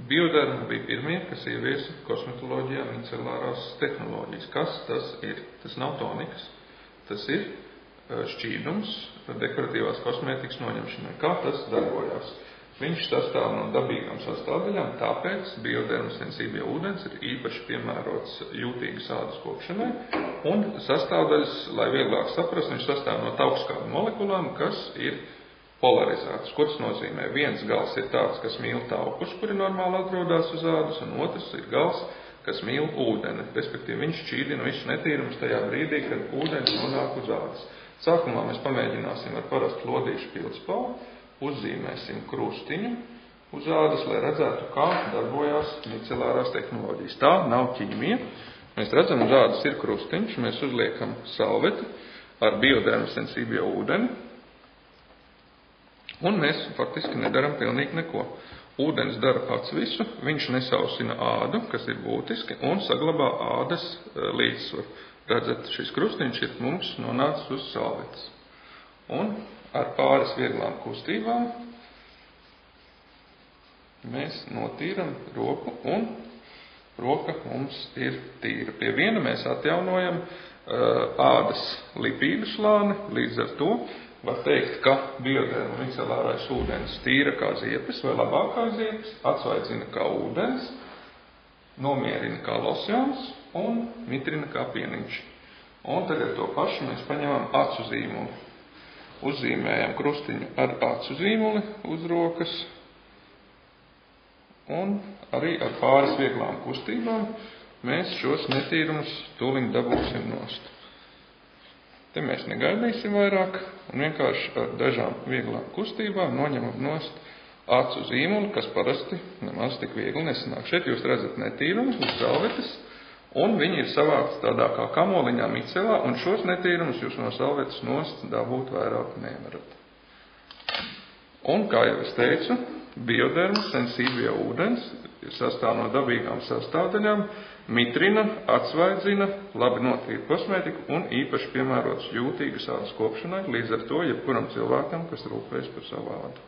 Bioderma bija pirmie, kas ieviesa kosmetoloģijā micelārās tehnoloģijas. Kas tas ir? Tas nav tonikas, tas ir šķīdums dekoratīvās kosmētikas noņemšanai. Kā tas darbojās? Viņš sastāv no dabīgām sastāvdaļām, tāpēc Bioderma sensibie ūdens ir īpaši piemērots jūtīgas ādas kopšanai, un sastāvdaļas, lai vieglāk saprast, viņš sastāv no taukskādu molekulām, kas ir polarizētas. Ko tas nozīmē? Viens gals ir tāds, kas mīl taukus, kuri normāli atrodas uz ādas, un otrs ir gals, kas mīl ūdeni. Respektīvi, viņš šķīdina visus netīrumus tajā brīdī, kad ūdens nonāk uz ādas. Sākumā mēs pamēģināsim ar parastu lodīšu pildspalvu, uzzīmēsim krustiņu uz ādas, lai redzētu, kā darbojās micelārās tehnoloģijas. Tā nav ķīmija. Mēs redzam, uz ādas ir krustiņš, mēs uzliekam salveti ar Bioderma sensibie ūdeni, un mēs faktiski nedaram pilnīgi neko. Ūdens dara pats visu, viņš nesausina ādu, kas ir būtiski, un saglabā ādas līdzsvaru. Redzat, šis krustiņš ir mums nonācis uz salvetes. Un ar pāris vieglām kustībām mēs notīram roku, un roka mums ir tīra. Pie viena mēs atjaunojam ādas lipīdu slāni, līdz ar to var teikt, ka Bioderma micelārais ūdens tīra kā ziepes vai labāk kā ziepes, atsvaidzina kā ūdens, nomierina kā losjons un mitrina kā pieniņš. Un tagad to pašu mēs paņemam acu zīmuli. Uzzīmējam krustiņu ar acu zīmuli uz rokas un arī ar pāris vieglām kustībām mēs šos netīrumus tūliņ dabūsim nost. Te mēs negaidīsim vairāk un vienkārši ar dažām vieglām kustībām noņemam nost acu zīmuli, kas parasti nemaz tik viegli nesanāk. Šeit jūs redzat netīrumus uz salvetes, un viņi ir savākti tādā kā kamoliņā micelā, un šos netīrumus jūs no salvetes nost dabūt vairāk nevarat. Un, kā jau es teicu, Bioderma sensibie ūdens sastāv no dabīgām sastāvdaļām, mitrina, atsvaidzina, labi notīra kosmētiku un īpaši piemērots jūtīgas ādas kopšanai, līdz ar to jebkuram cilvēkam, kas rūpējas par savu ādu.